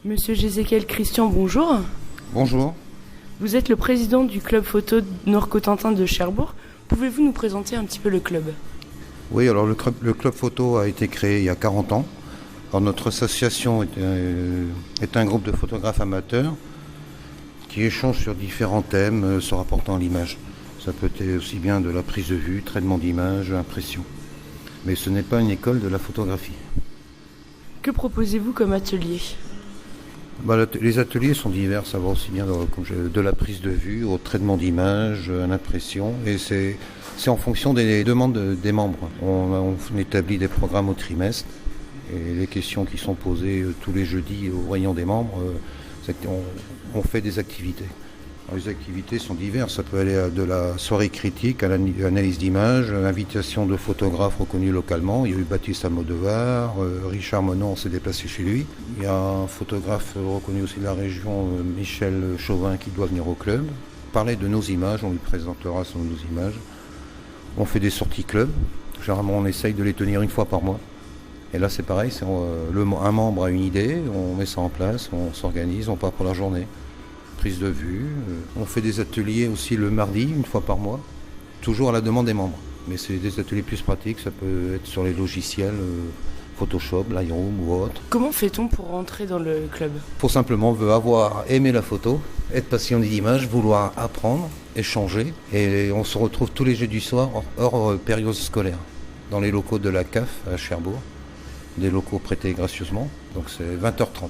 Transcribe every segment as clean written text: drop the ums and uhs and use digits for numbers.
Monsieur Jézéchiel Christian, bonjour. Bonjour. Vous êtes le président du club photo Nord-Cotentin de Cherbourg. Pouvez-vous nous présenter un petit peu le club ? Oui, alors le club photo a été créé il y a 40 ans. Alors notre association est un groupe de photographes amateurs qui échangent sur différents thèmes se rapportant à l'image. Ça peut être aussi bien de la prise de vue, traitement d'image, impression. Mais ce n'est pas une école de la photographie. Que proposez-vous comme atelier ? Les ateliers sont divers, ça va aussi bien de la prise de vue au traitement d'image, à l'impression, et c'est en fonction des demandes des membres. On établit des programmes au trimestre, et les questions qui sont posées tous les jeudis au rayon des membres, on fait des activités. Alors, les activités sont diverses, ça peut aller de la soirée critique à l'analyse d'image, invitation de photographes reconnus localement. Il y a eu Baptiste Almodovar, Richard Monon s'est déplacé chez lui. Il y a un photographe reconnu aussi de la région, Michel Chauvin, qui doit venir au club. Parler de nos images, on lui présentera nos images. On fait des sorties club, généralement on essaye de les tenir une fois par mois. Et là c'est pareil, un membre a une idée, on met ça en place, on s'organise, on part pour la journée. Prise de vue. On fait des ateliers aussi le mardi, une fois par mois, toujours à la demande des membres. Mais c'est des ateliers plus pratiques, ça peut être sur les logiciels Photoshop, Lightroom ou autre. Comment fait-on pour rentrer dans le club ? Il faut simplement avoir aimé la photo, être passionné d'image, vouloir apprendre, échanger. Et on se retrouve tous les jeudis soirs, hors période scolaire, dans les locaux de la CAF à Cherbourg, des locaux prêtés gracieusement, donc c'est 20h30.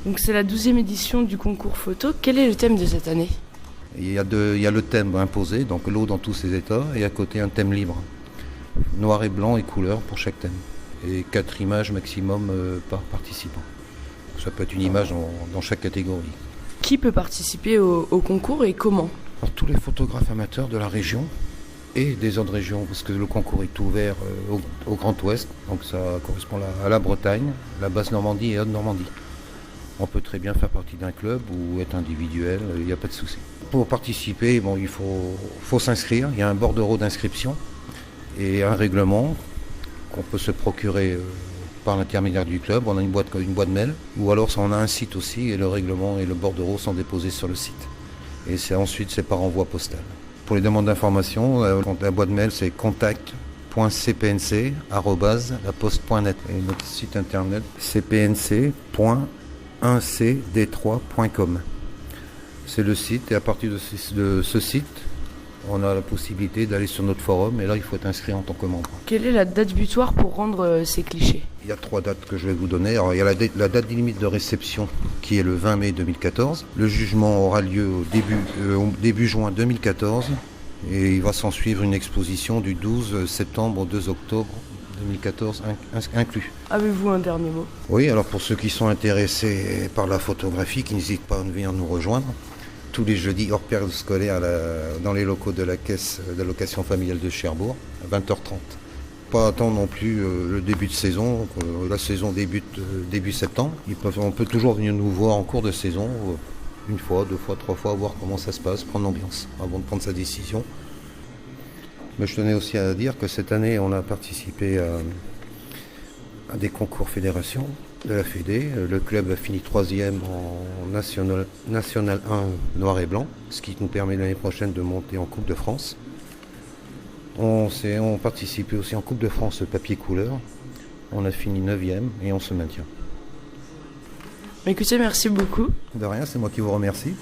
Donc c'est la 12e édition du concours photo. Quel est le thème de cette année ? Il y a le thème imposé, donc l'eau dans tous ses états, et à côté un thème libre. Noir et blanc et couleur pour chaque thème. Et 4 images maximum par participant. Ça peut être une image dans chaque catégorie. Qui peut participer au concours et comment ? Alors, tous les photographes amateurs de la région et des autres régions, parce que le concours est ouvert au Grand Ouest, donc ça correspond à la Bretagne, la Basse-Normandie et Haute-Normandie. On peut très bien faire partie d'un club ou être individuel, il n'y a pas de souci. Pour participer, il faut s'inscrire. Il y a un bordereau d'inscription et un règlement qu'on peut se procurer par l'intermédiaire du club. On a une boîte mail ou alors on a un site aussi et le règlement et le bordereau sont déposés sur le site. Et ensuite c'est par envoi postal. Pour les demandes d'information, la boîte mail c'est contact.cpnc@laposte.net et notre site internet cpnc.1cd3.com. C'est le site et à partir de ce site, on a la possibilité d'aller sur notre forum et là il faut être inscrit en tant que membre. Quelle est la date butoir pour rendre ces clichés ? Il y a 3 dates que je vais vous donner. Alors, il y a la date limite de réception qui est le 20 mai 2014. Le jugement aura lieu au début juin 2014 et il va s'en suivre une exposition du 12 septembre au 2 octobre 2014 inclus. Avez-vous un dernier mot ? Oui, alors pour ceux qui sont intéressés par la photographie, qui n'hésitent pas à venir nous rejoindre, tous les jeudis hors période scolaire dans les locaux de la caisse d'allocation familiale de Cherbourg, à 20h30. Pas attendre non plus le début de saison, la saison débute début septembre. On peut toujours venir nous voir en cours de saison, une fois, 2 fois, 3 fois, voir comment ça se passe, prendre l'ambiance avant de prendre sa décision. Mais je tenais aussi à dire que cette année, on a participé à des concours fédération de la Fédé. Le club a fini 3e en National 1 noir et blanc, ce qui nous permet l'année prochaine de monter en Coupe de France. On participait aussi en Coupe de France papier couleur. On a fini 9e et on se maintient. Écoutez, merci beaucoup. De rien, c'est moi qui vous remercie.